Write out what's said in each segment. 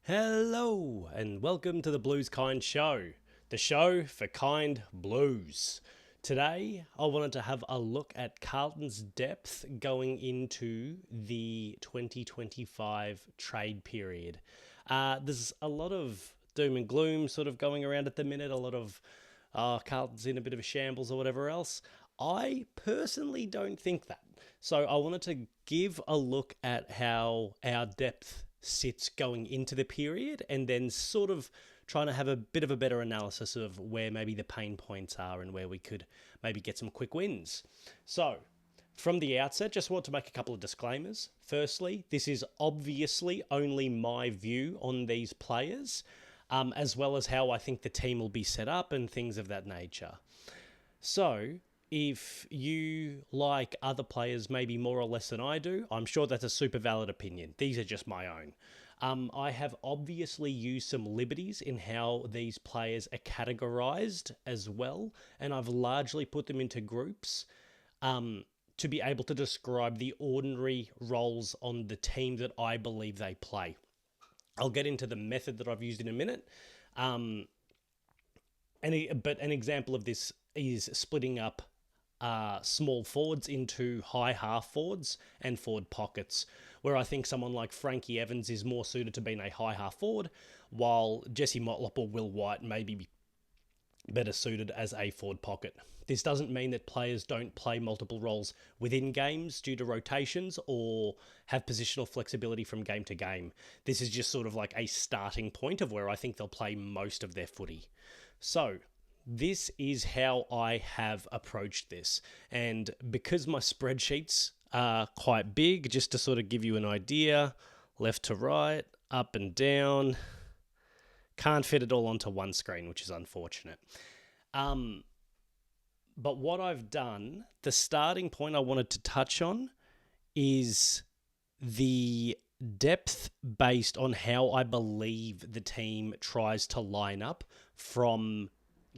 Hello, and welcome to the Blues Kind Show, the show for kind blues. Today, I wanted to have a look at Carlton's depth going into the 2025 trade period. There's a lot of doom and gloom sort of going around at the minute, a lot of Carlton's in a bit of a shambles or whatever else. I personally don't think that. So I wanted to give a look at how our depth sits going into the period and then sort of trying to have a bit of a better analysis of where maybe the pain points are and where we could maybe get some quick wins. So, from the outset, just want to make a couple of disclaimers. Firstly, this is obviously only my view on these players, as well as how I think the team will be set up and things of that nature. So, if you like other players maybe more or less than I do, I'm sure that's a super valid opinion. These are just my own. I have obviously used some liberties in how these players are categorized as well, and I've largely put them into groups to be able to describe the ordinary roles on the team that I believe they play. I'll get into the method that I've used in a minute. But an example of this is splitting up small forwards into high half forwards and forward pockets, where I think someone like Frankie Evans is more suited to being a high half forward, while Jesse Motlop or Will White may be better suited as a forward pocket. This doesn't mean that players don't play multiple roles within games due to rotations or have positional flexibility from game to game. This is just sort of like a starting point of where I think they'll play most of their footy. So, this is how I have approached this. And because my spreadsheets are quite big, just to sort of give you an idea, left to right, up and down, can't fit it all onto one screen, which is unfortunate. But what I've done, the starting point I wanted to touch on is the depth based on how I believe the team tries to line up from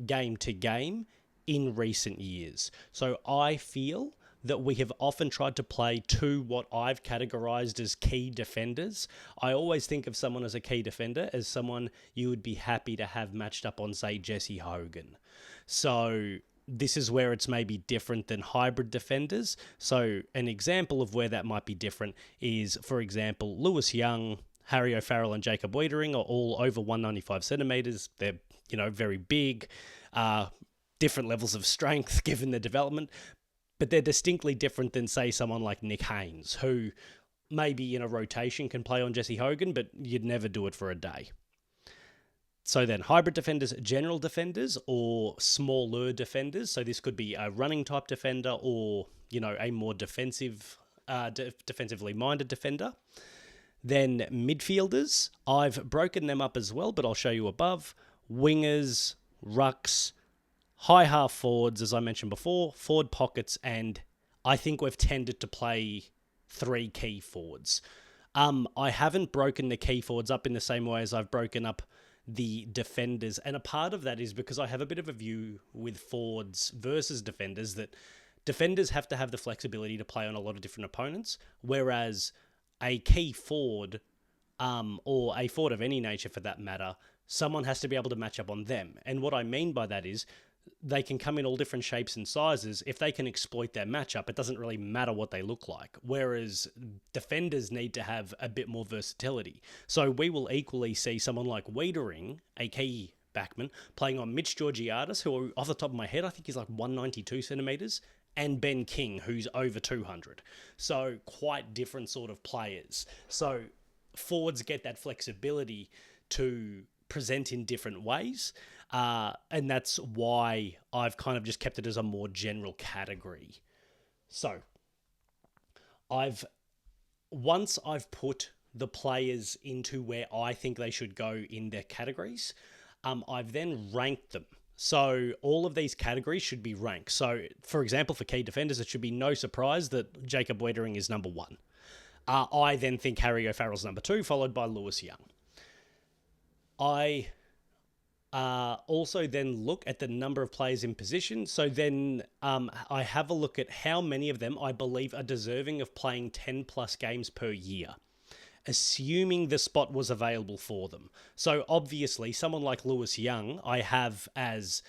game to game in recent years. So I feel that we have often tried to play to what I've categorized as key defenders. I always think of someone as a key defender as someone you would be happy to have matched up on, say, Jesse Hogan. So this is where it's maybe different than hybrid defenders. So an example of where that might be different is, for example, Lewis Young, Harry O'Farrell and Jacob Wiedering are all over 195 centimetres. They're, very big, different levels of strength given the development, but they're distinctly different than, say, someone like Nick Haynes, who maybe in a rotation can play on Jesse Hogan, but you'd never do it for a day. So then hybrid defenders, general defenders, or smaller defenders. So this could be a running type defender or, a more defensively minded defender. Then midfielders, I've broken them up as well, but I'll show you above. Wingers, rucks, high half forwards, as I mentioned before, forward pockets, and I think we've tended to play three key forwards. I haven't broken the key forwards up in the same way as I've broken up the defenders, and a part of that is because I have a bit of a view with forwards versus defenders that defenders have to have the flexibility to play on a lot of different opponents, whereas a key forward, or a forward of any nature for that matter, someone has to be able to match up on them. And what I mean by that is they can come in all different shapes and sizes. If they can exploit their matchup, it doesn't really matter what they look like. Whereas defenders need to have a bit more versatility. So we will equally see someone like Wiedering, a key backman, playing on Mitch Georgiadis, who off the top of my head, I think he's like 192 centimetres, and Ben King, who's over 200. So quite different sort of players. So forwards get that flexibility to present in different ways. And that's why I've kind of just kept it as a more general category. So once I've put the players into where I think they should go in their categories, I've then ranked them. So all of these categories should be ranked. So, for example, for key defenders, it should be no surprise that Jacob Wiedering is number 1. I then think Harry O'Farrell's number 2, followed by Lewis Young. I also then look at the number of players in position. So then I have a look at how many of them I believe are deserving of playing 10 plus games per year. assuming the spot was available for them. So obviously, someone like Lewis Young, I have as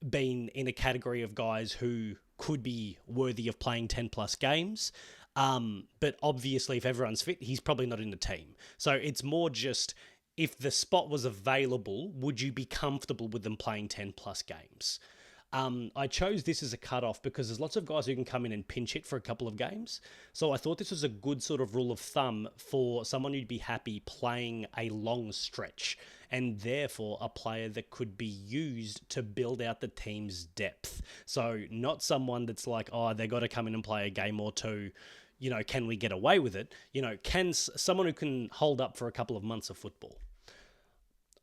been in a category of guys who could be worthy of playing 10 plus games. But obviously, if everyone's fit, he's probably not in the team. So it's more just, if the spot was available, would you be comfortable with them playing 10 plus games? I chose this as a cutoff because there's lots of guys who can come in and pinch hit for a couple of games. So I thought this was a good sort of rule of thumb for someone who'd be happy playing a long stretch, and therefore a player that could be used to build out the team's depth. So not someone that's like, oh, they got to come in and play a game or two. Can we get away with it? Can someone who can hold up for a couple of months of football.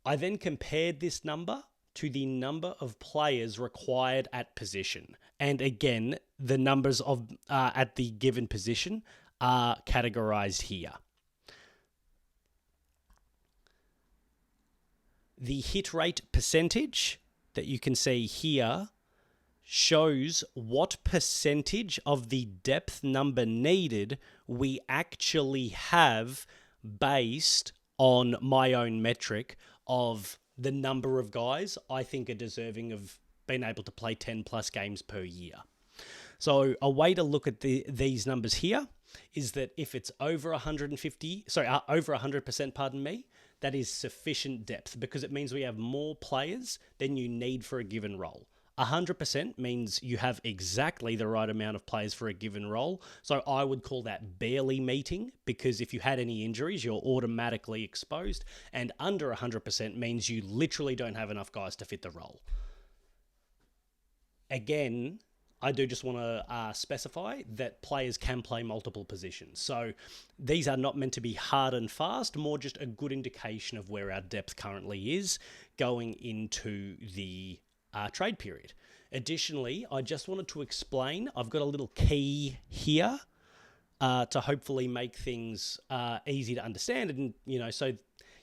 I then compared this number to the number of players required at position. And again, the numbers of at the given position are categorized here. The hit rate percentage that you can see here shows what percentage of the depth number needed we actually have based on my own metric of the number of guys I think are deserving of being able to play 10 plus games per year. So a way to look at these numbers here is that if it's over 100%, that is sufficient depth, because it means we have more players than you need for a given role. 100% means you have exactly the right amount of players for a given role. So I would call that barely meeting, because if you had any injuries, you're automatically exposed. And under 100% means you literally don't have enough guys to fit the role. Again, I do just want to specify that players can play multiple positions. So these are not meant to be hard and fast, more just a good indication of where our depth currently is going into the trade period. Additionally, I just wanted to explain, I've got a little key here to hopefully make things easy to understand, and so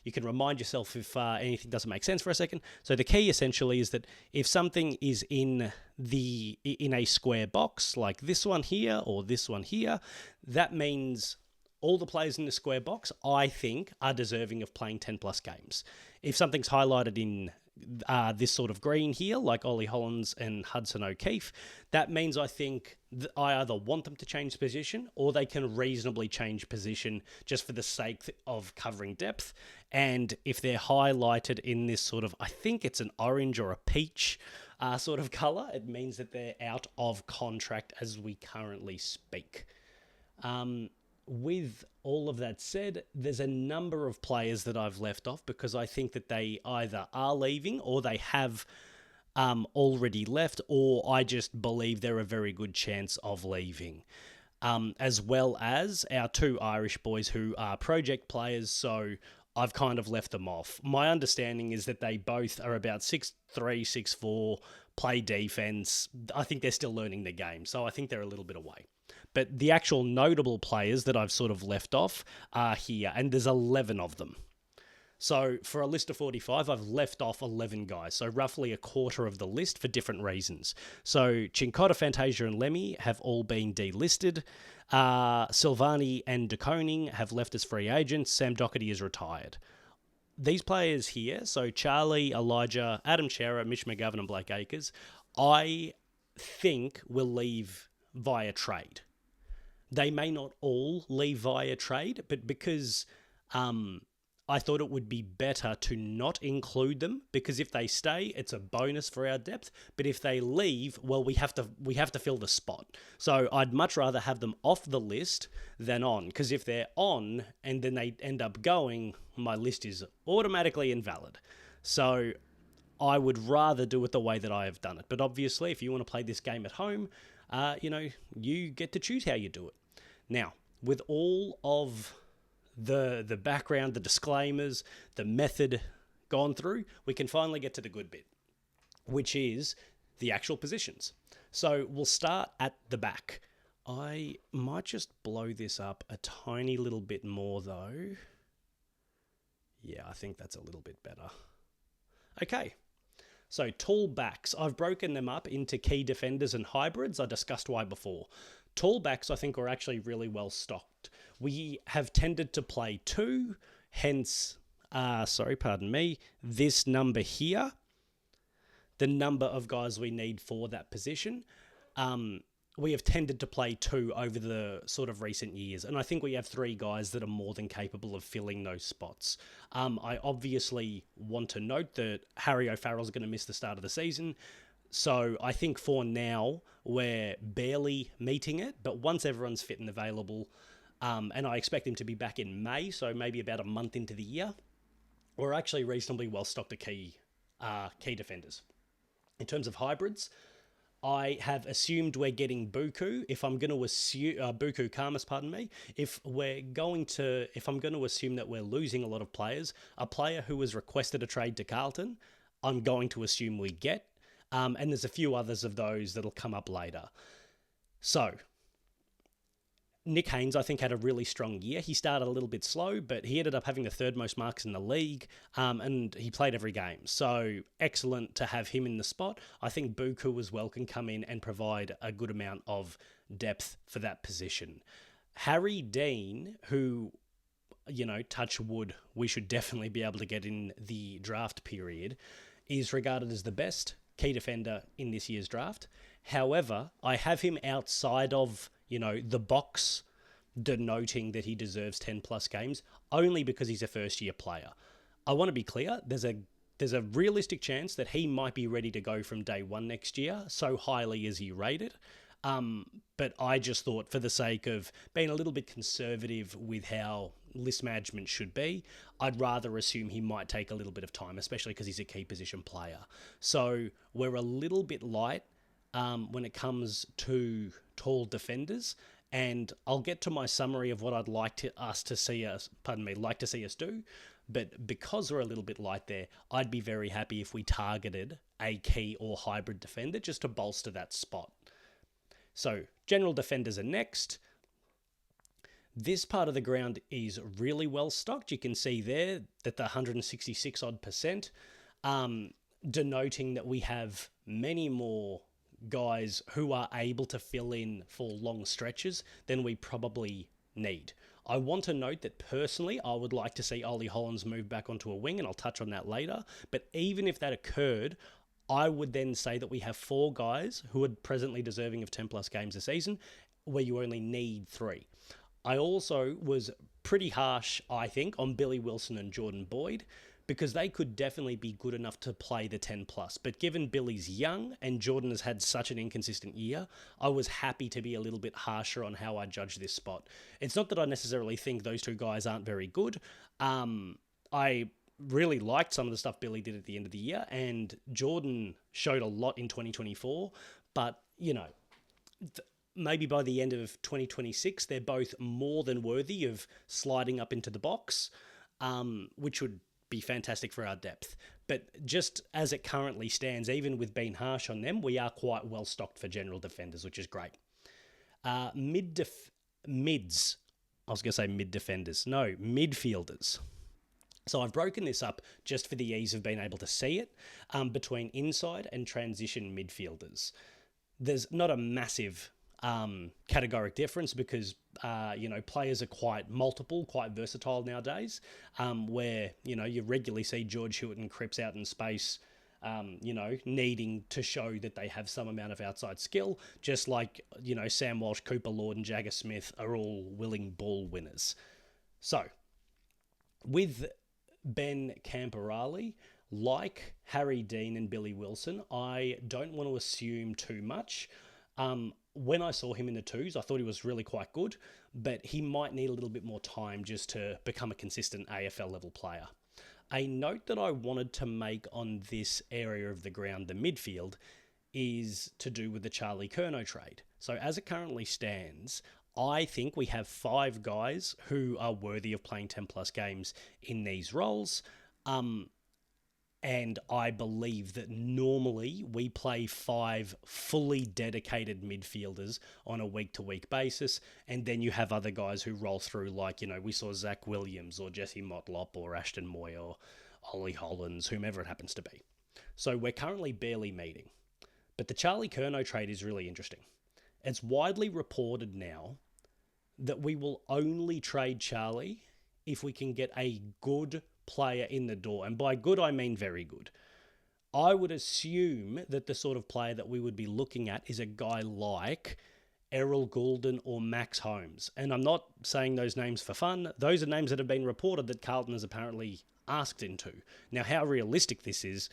you can remind yourself if anything doesn't make sense for a second. So the key essentially is that if something is in a square box like this one here or this one here, that means all the players in the square box, I think, are deserving of playing 10 plus games. If something's highlighted in this sort of green here, like Ollie Hollands and Hudson O'Keefe, that means I think that I either want them to change position or they can reasonably change position just for the sake of covering depth. And if they're highlighted in this sort of, I think it's an orange or a peach sort of colour, it means that they're out of contract as we currently speak. With all of that said, there's a number of players that I've left off because I think that they either are leaving or they have already left, or I just believe they're a very good chance of leaving. As well as our two Irish boys who are project players, so I've kind of left them off. My understanding is that they both are about 6'3", 6'4", play defence. I think they're still learning the game, so I think they're a little bit away. But the actual notable players that I've sort of left off are here, and there's 11 of them. So for a list of 45, I've left off 11 guys, so roughly a quarter of the list for different reasons. So Cincotta, Fantasia and Lemmy have all been delisted. Silvani and De Koning have left as free agents. Sam Doherty is retired. These players here, so Charlie, Elijah, Adam Shearer, Mitch McGovern and Blake Acres, I think will leave via trade. They may not all leave via trade, but because I thought it would be better to not include them, because if they stay, it's a bonus for our depth. But if they leave, well, we have to fill the spot. So I'd much rather have them off the list than on, because if they're on and then they end up going, my list is automatically invalid. So I would rather do it the way that I have done it. But obviously, if you want to play this game at home, you get to choose how you do it. Now, with all of the background, the disclaimers, the method gone through, we can finally get to the good bit, which is the actual positions. So we'll start at the back. I might just blow this up a tiny little bit more though. Yeah, I think that's a little bit better. Okay. So tall backs, I've broken them up into key defenders and hybrids. I discussed why before. Tall backs, I think, are actually really well stocked. We have tended to play two, hence, pardon me, this number here, the number of guys we need for that position. We have tended to play two over the sort of recent years, and I think we have three guys that are more than capable of filling those spots. I obviously want to note that Harry O'Farrell's going to miss the start of the season, so I think for now we're barely meeting it, but once everyone's fit and available, and I expect him to be back in May, so maybe about a month into the year, we're actually reasonably well stocked to key defenders. In terms of hybrids, I have assumed we're getting Buku. If I'm going to assume Buku Karmas, pardon me. If I'm going to assume that we're losing a lot of players, a player who has requested a trade to Carlton, I'm going to assume we get. And there's a few others of those that'll come up later. So, Nick Haynes, I think, had a really strong year. He started a little bit slow, but he ended up having the third most marks in the league, and he played every game. So excellent to have him in the spot. I think Buku as well can come in and provide a good amount of depth for that position. Harry Dean, who, touch wood, we should definitely be able to get in the draft period, is regarded as the best key defender in this year's draft. However, I have him outside of the box denoting that he deserves 10 plus games only because he's a first year player. I want to be clear, there's a realistic chance that he might be ready to go from day one next year, so highly is he rated. But I just thought, for the sake of being a little bit conservative with how list management should be, I'd rather assume he might take a little bit of time, especially because he's a key position player. So we're a little bit light when it comes to tall defenders, and I'll get to my summary of what I'd like to see us do. But because we're a little bit light there, I'd be very happy if we targeted a key or hybrid defender just to bolster that spot. So general defenders are next. This part of the ground is really well stocked. You can see there that the 166 odd percent, denoting that we have many more guys who are able to fill in for long stretches than we probably need. I want to note that personally, I would like to see Ollie Hollands move back onto a wing, and I'll touch on that later. But even if that occurred, I would then say that we have four guys who are presently deserving of 10 plus games a season, where you only need three. I also was pretty harsh, I think, on Billy Wilson and Jordan Boyd, because they could definitely be good enough to play the 10 plus. But given Billy's young and Jordan has had such an inconsistent year, I was happy to be a little bit harsher on how I judge this spot. It's not that I necessarily think those two guys aren't very good. I really liked some of the stuff Billy did at the end of the year, and Jordan showed a lot in 2024, but, maybe by the end of 2026, they're both more than worthy of sliding up into the box, which would be fantastic for our depth. But just as it currently stands, even with being harsh on them, we are quite well stocked for general defenders, which is great. Mids. I was going to say mid defenders. No, midfielders. So I've broken this up just for the ease of being able to see it, between inside and transition midfielders. There's not a massive categoric difference because, players are quite multiple, quite versatile nowadays, where, you regularly see George Hewitt and Cripps out in space, needing to show that they have some amount of outside skill, just like, Sam Walsh, Cooper Lord and Jagger Smith are all willing ball winners. So, with Ben Camperali, like Harry Dean and Billy Wilson, I don't want to assume too much. When I saw him in the twos, I thought he was really quite good, but he might need a little bit more time just to become a consistent AFL level player. A note that I wanted to make on this area of the ground, the midfield, is to do with the Charlie Curnow trade. So as it currently stands, I think we have 5 guys who are worthy of playing 10 plus games in these roles. And I believe that normally we play 5 fully dedicated midfielders on a week-to-week basis, and then you have other guys who roll through, like, we saw Zach Williams or Jesse Motlop or Ashton Moy or Ollie Hollands, whomever it happens to be. So we're currently barely meeting. But the Charlie Curnow trade is really interesting. It's widely reported now that we will only trade Charlie if we can get a good player in the door. And by good, I mean very good. I would assume that the sort of player that we would be looking at is a guy like Errol Goulden or Max Holmes. And I'm not saying those names for fun. Those are names that have been reported that Carlton has apparently asked into. Now, how realistic this is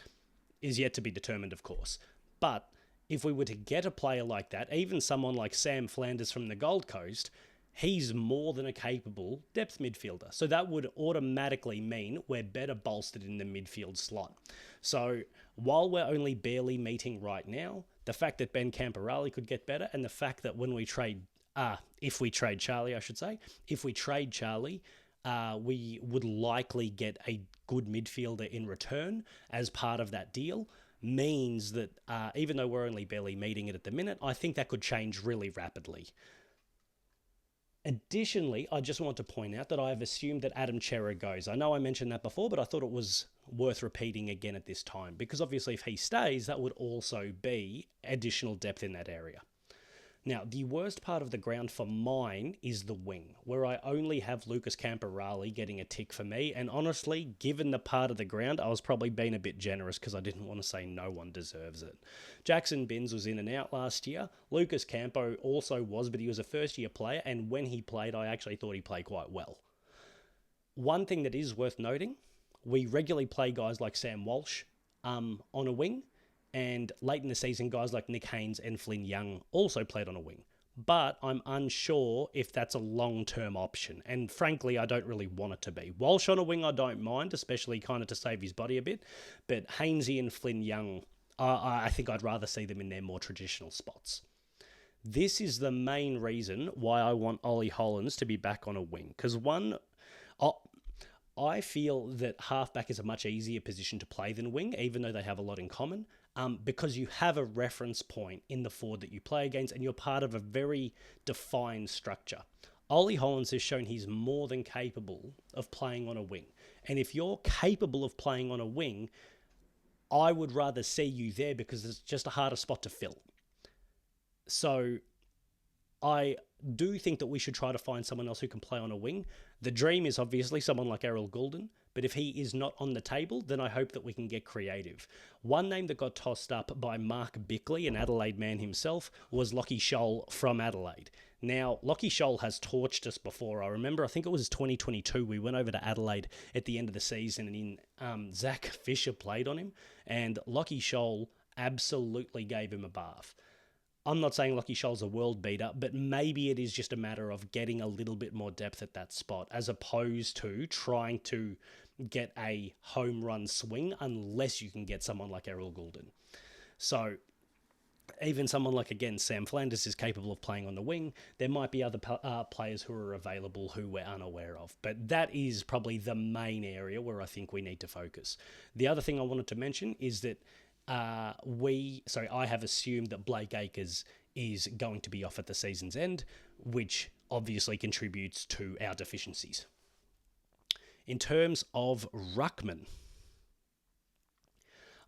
yet to be determined, of course. But if we were to get a player like that, even someone like Sam Flanders from the Gold Coast, he's more than a capable depth midfielder. So that would automatically mean we're better bolstered in the midfield slot. So while we're only barely meeting right now, the fact that Ben Camperali could get better, and the fact that when we trade, if we trade Charlie, we would likely get a good midfielder in return as part of that deal, means that even though we're only barely meeting it at the minute, I think that could change really rapidly. Additionally, I just want to point out that I have assumed that Adam Chera goes. I know I mentioned that before, but I thought it was worth repeating again at this time, because obviously if he stays, that would also be additional depth in that area. Now, the worst part of the ground for mine is the wing, where I only have Lucas Camperali getting a tick for me. And honestly, given the part of the ground, I was probably being a bit generous because I didn't want to say no one deserves it. Jackson Binns was in and out last year. Lucas Campo also was, but he was a first-year player, and when he played, I actually thought he played quite well. One thing that is worth noting, we regularly play guys like Sam Walsh on a wing, and late in the season, guys like Nick Haynes and Flynn Young also played on a wing. But I'm unsure if that's a long-term option. And frankly, I don't really want it to be. Walsh on a wing, I don't mind, especially kind of to save his body a bit. But Hainesy and Flynn Young, I think I'd rather see them in their more traditional spots. This is the main reason why I want Ollie Hollands to be back on a wing. Because I feel that halfback is a much easier position to play than wing, even though they have a lot in common. Because you have a reference point in the forward that you play against, and you're part of a very defined structure. Ollie Hollands has shown he's more than capable of playing on a wing. And if you're capable of playing on a wing, I would rather see you there because it's just a harder spot to fill. So I do think that we should try to find someone else who can play on a wing. The dream is obviously someone like Errol Goulden, but if he is not on the table, then I hope that we can get creative. One name that got tossed up by Mark Bickley, an Adelaide man himself, was Lockie Scholl from Adelaide. Now, Lockie Scholl has torched us before. I think it was 2022, we went over to Adelaide at the end of the season, and Zach Fisher played on him, and Lockie Scholl absolutely gave him a bath. I'm not saying Lockie Scholl's a world beater, but maybe it is just a matter of getting a little bit more depth at that spot, as opposed to trying to get a home run swing unless you can get someone like Errol Goulden. So even someone like, again, Sam Flanders is capable of playing on the wing. There might be other players who are available who we're unaware of, but that is probably the main area where I think we need to focus. The other thing I wanted to mention is that I have assumed that Blake Acres is going to be off at the season's end, which obviously contributes to our deficiencies. In terms of ruckman,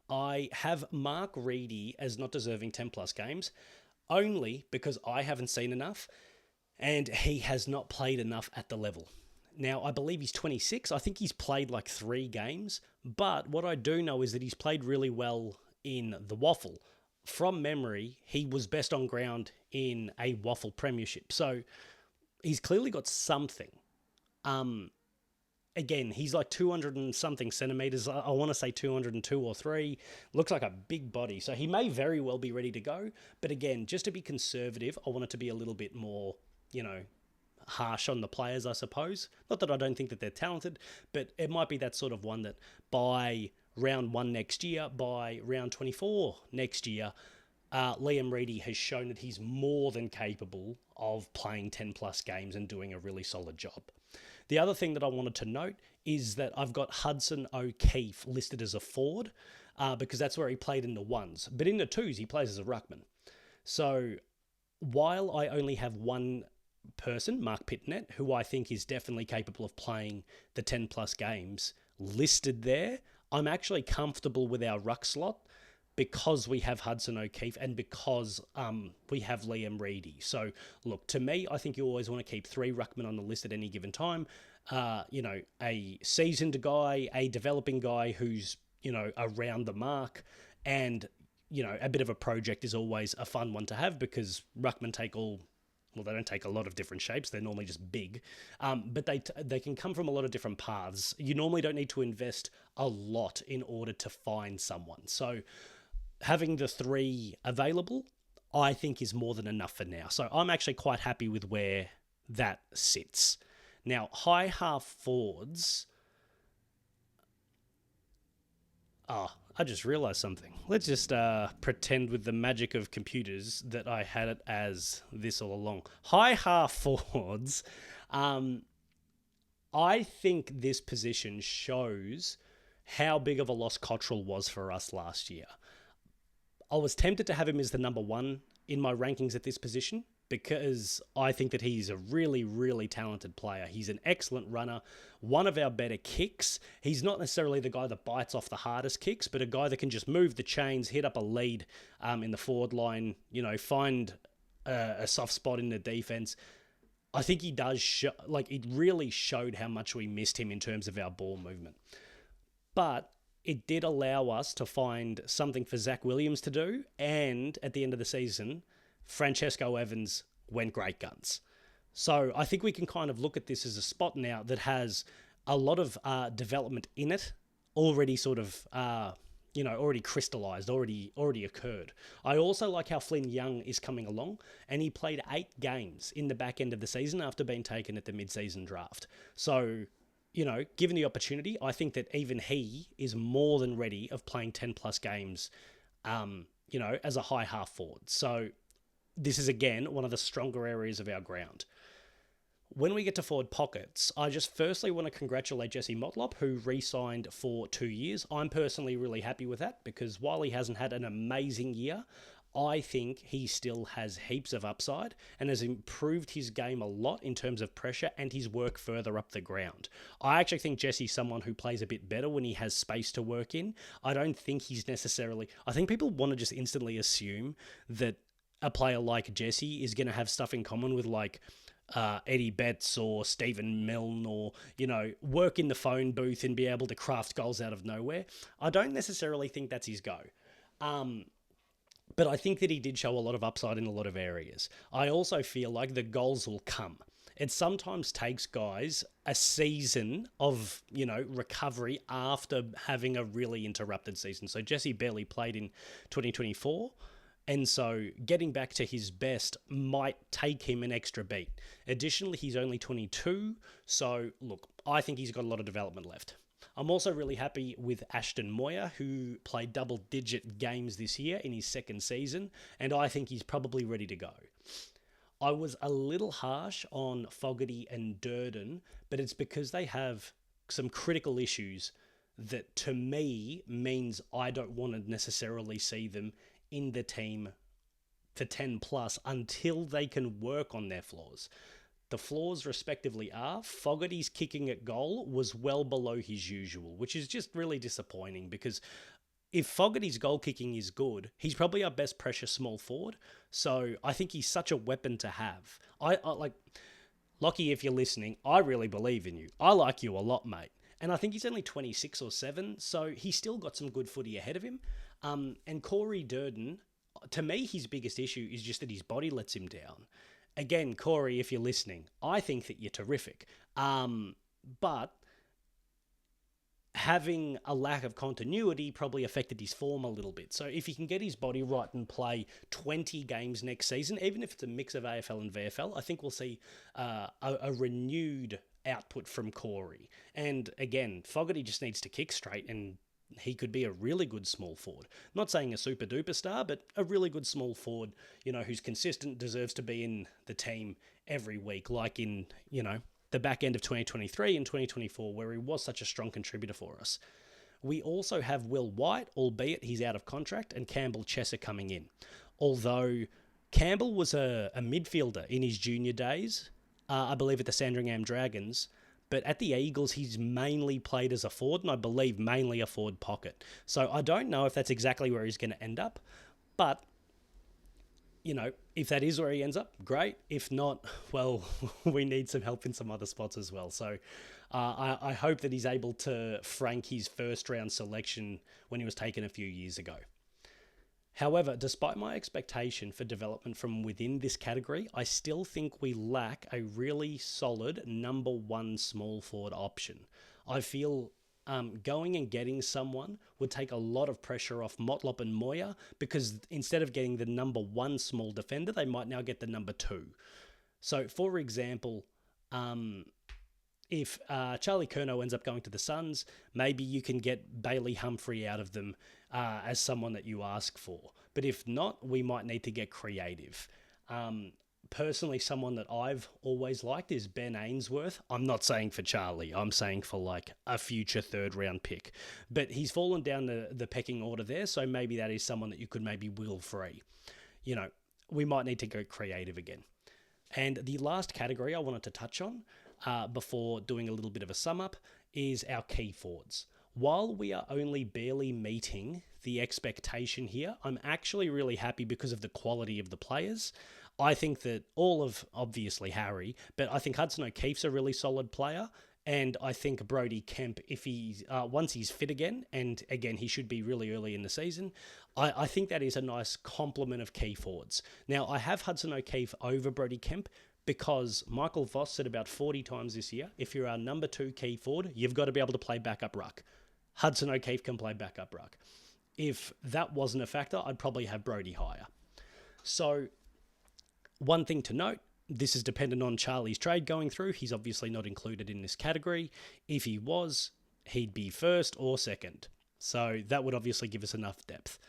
I have Mark Reedy as not deserving 10 plus games, only because I haven't seen enough and he has not played enough at the level. Now, I believe he's 26. I think he's played like 3 games, but what I do know is that he's played really well in the Waffle. From memory, he was best on ground in a Waffle premiership. So he's clearly got something. Again, he's like 200 and something centimeters. I want to say 202 or 3. Looks like a big body. So he may very well be ready to go. But again, just to be conservative, I want it to be a little bit more, harsh on the players, I suppose. Not that I don't think that they're talented, but it might be that sort of one that by round 1 next year, by round 24 next year, Liam Reedy has shown that he's more than capable of playing 10 plus games and doing a really solid job. The other thing that I wanted to note is that I've got Hudson O'Keefe listed as a forward because that's where he played in the 1s. But in the 2s, he plays as a ruckman. So while I only have one person, Mark Pitnet, who I think is definitely capable of playing the 10 plus games listed there, I'm actually comfortable with our ruck slot because we have Hudson O'Keefe and because we have Liam Reedy. So, look, to me, I think you always want to keep 3 ruckmen on the list at any given time. A seasoned guy, a developing guy who's, around the mark, and, a bit of a project is always a fun one to have because ruckmen take they don't take a lot of different shapes. They're normally just big, but they can come from a lot of different paths. You normally don't need to invest a lot in order to find someone. So having the 3 available, I think is more than enough for now. So I'm actually quite happy with where that sits. Now, high half forwards. I just realised something. Let's just pretend with the magic of computers that I had it as this all along. High half forwards. I think this position shows how big of a loss Cottrell was for us last year. I was tempted to have him as the number 1 in my rankings at this position because I think that he's a really, really talented player. He's an excellent runner, one of our better kicks. He's not necessarily the guy that bites off the hardest kicks, but a guy that can just move the chains, hit up a lead in the forward line, find a soft spot in the defense. I think he does it really showed how much we missed him in terms of our ball movement. But it did allow us to find something for Zach Williams to do, and at the end of the season, Francesco Evans went great guns. So I think we can kind of look at this as a spot now that has a lot of development in it, already sort of, already crystallised, already occurred. I also like how Flynn Young is coming along, and he played 8 games in the back end of the season after being taken at the mid-season draft. So, given the opportunity, I think that even he is more than ready of playing 10-plus games, as a high half forward. So this is, again, one of the stronger areas of our ground. When we get to forward pockets, I just firstly want to congratulate Jesse Motlop, who re-signed for 2 years. I'm personally really happy with that because while he hasn't had an amazing year, I think he still has heaps of upside and has improved his game a lot in terms of pressure and his work further up the ground. I actually think Jesse's someone who plays a bit better when he has space to work in. I don't think he's necessarily... I think people want to just instantly assume that a player like Jesse is going to have stuff in common with Eddie Betts or Stephen Milne or, work in the phone booth and be able to craft goals out of nowhere. I don't necessarily think that's his go. But I think that he did show a lot of upside in a lot of areas. I also feel like the goals will come. It sometimes takes guys a season of, recovery after having a really interrupted season. So Jesse barely played in 2024. And so getting back to his best might take him an extra beat. Additionally, he's only 22. So, look, I think he's got a lot of development left. I'm also really happy with Ashton Moyer, who played double-digit games this year in his second season, and I think he's probably ready to go. I was a little harsh on Fogarty and Durden, but it's because they have some critical issues that, to me, means I don't want to necessarily see them in the team for 10 plus until they can work on their flaws. The flaws respectively are Fogarty's kicking at goal was well below his usual, which is just really disappointing because if Fogarty's goal kicking is good, he's probably our best pressure small forward. So I think he's such a weapon to have. I like Lockie, if you're listening, I really believe in you. I like you a lot, mate. And I think he's only 26 or 7, so he's still got some good footy ahead of him. And Corey Durden, to me, his biggest issue is just that his body lets him down. Again, Corey, if you're listening, I think that you're terrific. But having a lack of continuity probably affected his form a little bit. So if he can get his body right and play 20 games next season, even if it's a mix of AFL and VFL, I think we'll see a renewed output from Corey. And again, Fogarty just needs to kick straight and he could be a really good small forward. Not saying a super duper star, but a really good small forward, who's consistent, deserves to be in the team every week, like in, the back end of 2023 and 2024, where he was such a strong contributor for us. We also have Will White, albeit he's out of contract, and Campbell Chesser coming in. Although Campbell was a midfielder in his junior days, I believe at the Sandringham Dragons, but at the Eagles, he's mainly played as a forward, and I believe mainly a forward pocket. So I don't know if that's exactly where he's going to end up, but if that is where he ends up, great. If not, well, we need some help in some other spots as well. So I hope that he's able to frank his first round selection when he was taken a few years ago. However, despite my expectation for development from within this category, I still think we lack a really solid number one small forward option. I feel going and getting someone would take a lot of pressure off Motlop and Moya, because instead of getting the number one small defender, they might now get the number two. So, for example, if Charlie Curnow ends up going to the Suns, maybe you can get Bailey Humphrey out of them as someone that you ask for. But if not, we might need to get creative. Personally, someone that I've always liked is Ben Ainsworth. I'm not saying for Charlie. I'm saying for like a future third round pick. But he's fallen down the pecking order there, so maybe that is someone that you could maybe will free. We might need to go creative again. And the last category I wanted to touch on before doing a little bit of a sum up is our key forwards. While we are only barely meeting the expectation here, I'm actually really happy because of the quality of the players. I think that obviously Harry, but I think Hudson O'Keefe's a really solid player. And I think Brodie Kemp, if he's once he's fit again, and again, he should be really early in the season, I think that is a nice complement of key forwards. Now, I have Hudson O'Keefe over Brodie Kemp because Michael Voss said about 40 times this year, if you're our number two key forward, you've got to be able to play backup ruck. Hudson O'Keefe can play backup ruck. If that wasn't a factor, I'd probably have Brodie higher. So, one thing to note, this is dependent on Charlie's trade going through. He's obviously not included in this category. If he was, he'd be first or second. So that would obviously give us enough depth.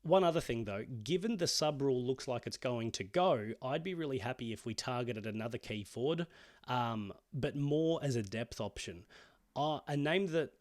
One other thing though, given the sub rule looks like it's going to go, I'd be really happy if we targeted another key forward, but more as a depth option. A name that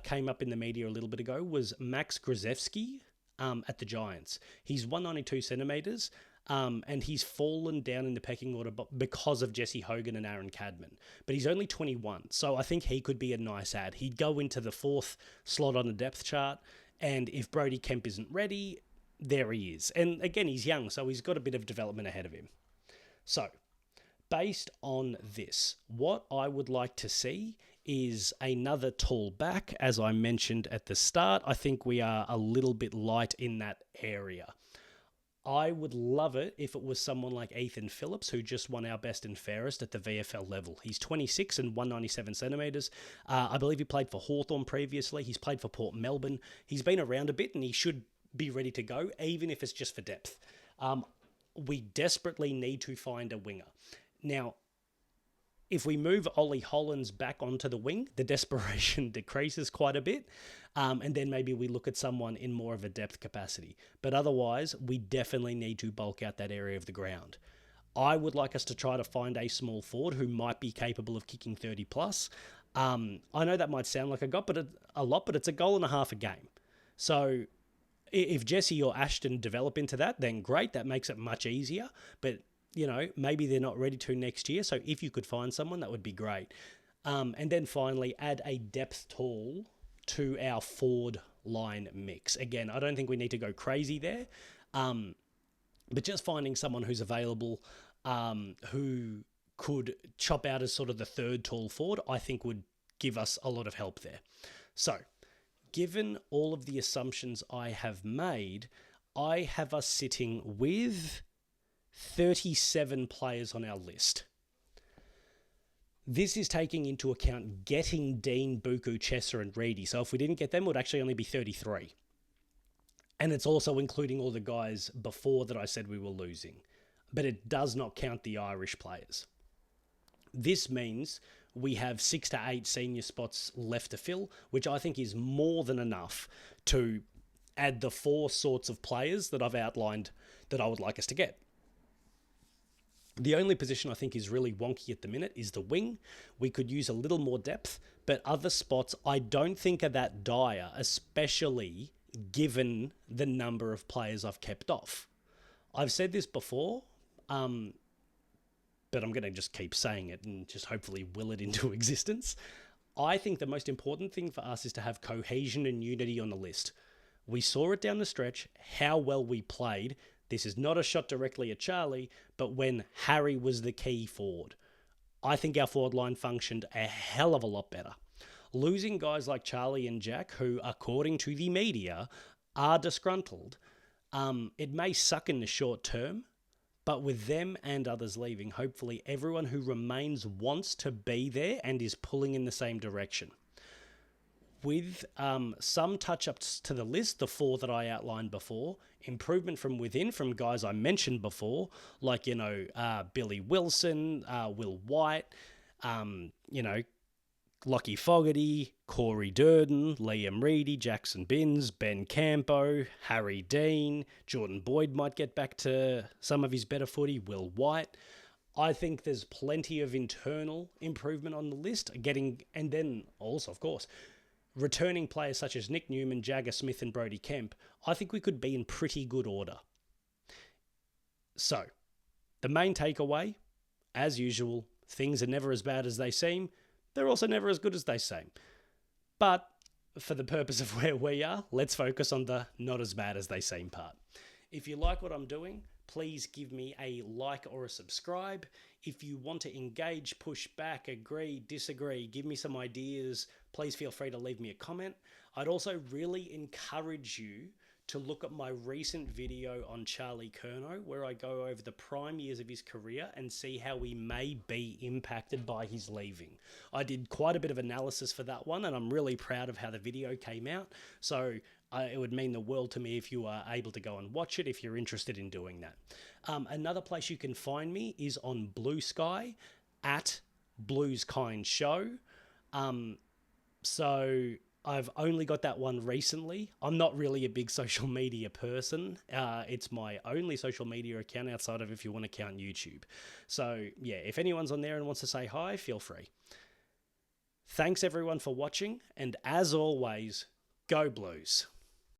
came up in the media a little bit ago was Max Grozewski at the Giants. He's 192 centimetres. And he's fallen down in the pecking order because of Jesse Hogan and Aaron Cadman. But he's only 21, so I think he could be a nice add. He'd go into the fourth slot on the depth chart, and if Brodie Kemp isn't ready, there he is. And again, he's young, so he's got a bit of development ahead of him. So, based on this, what I would like to see is another tall back. As I mentioned at the start, I think we are a little bit light in that area. I would love it if it was someone like Ethan Phillips, who just won our best and fairest at the VFL level. He's 26 and 197 centimetres. I believe he played for Hawthorn previously. He's played for Port Melbourne. He's been around a bit and he should be ready to go, even if it's just for depth. We desperately need to find a winger. Now, if we move Ollie Hollands back onto the wing, the desperation decreases quite a bit. And then maybe we look at someone in more of a depth capacity. But otherwise, we definitely need to bulk out that area of the ground. I would like us to try to find a small forward who might be capable of kicking 30 plus. I know that might sound like a lot, but it's a goal and a half a game. So if Jesse or Ashton develop into that, then great. That makes it much easier. But maybe they're not ready to next year. So if you could find someone, that would be great. And then finally, add a depth tall to our forward line mix. Again, I don't think we need to go crazy there. But just finding someone who's available, who could chop out as sort of the third tall forward, I think would give us a lot of help there. So, given all of the assumptions I have made, I have us sitting with 37 players on our list. This is taking into account getting Dean, Buku, Chesser and Reedy. So if we didn't get them, it would actually only be 33. And it's also including all the guys before that I said we were losing. But it does not count the Irish players. This means we have 6 to 8 senior spots left to fill, which I think is more than enough to add the 4 sorts of players that I've outlined that I would like us to get. The only position I think is really wonky at the minute is the wing. We could use a little more depth, but other spots I don't think are that dire, especially given the number of players I've kept off. I've said this before, but but I'm going to just keep saying it and just hopefully will it into existence. I think the most important thing for us is to have cohesion and unity on the list. We saw it down the stretch, how well we played. This is not a shot directly at Charlie, but when Harry was the key forward, I think our forward line functioned a hell of a lot better. Losing guys like Charlie and Jack, who, according to the media, are disgruntled, it may suck in the short term, but with them and others leaving, hopefully everyone who remains wants to be there and is pulling in the same direction. With some touch-ups to the list, the 4 that I outlined before, improvement from within from guys I mentioned before, like, Billy Wilson, Will White, Lockie Fogarty, Corey Durden, Liam Reedy, Jackson Binns, Ben Campo, Harry Dean, Jordan Boyd might get back to some of his better footy, Will White. I think there's plenty of internal improvement on the list, and then also, of course, returning players such as Nick Newman, Jagger Smith and Brodie Kemp, I think we could be in pretty good order. So, the main takeaway, as usual, things are never as bad as they seem. They're also never as good as they seem. But for the purpose of where we are, let's focus on the not as bad as they seem part. If you like what I'm doing, please give me a like or a subscribe. If you want to engage, push back, agree, disagree, give me some ideas, please feel free to leave me a comment. I'd also really encourage you to look at my recent video on Charlie Curnow, where I go over the prime years of his career and see how he may be impacted by his leaving. I did quite a bit of analysis for that one, and I'm really proud of how the video came out. So it would mean the world to me if you are able to go and watch it if you're interested in doing that. Another place you can find me is on Blue Sky at Blues Kind Show. So I've only got that one recently. I'm not really a big social media person. It's my only social media account outside of if you want to count YouTube. So yeah, if anyone's on there and wants to say hi, feel free. Thanks everyone for watching, and as always, go Blues.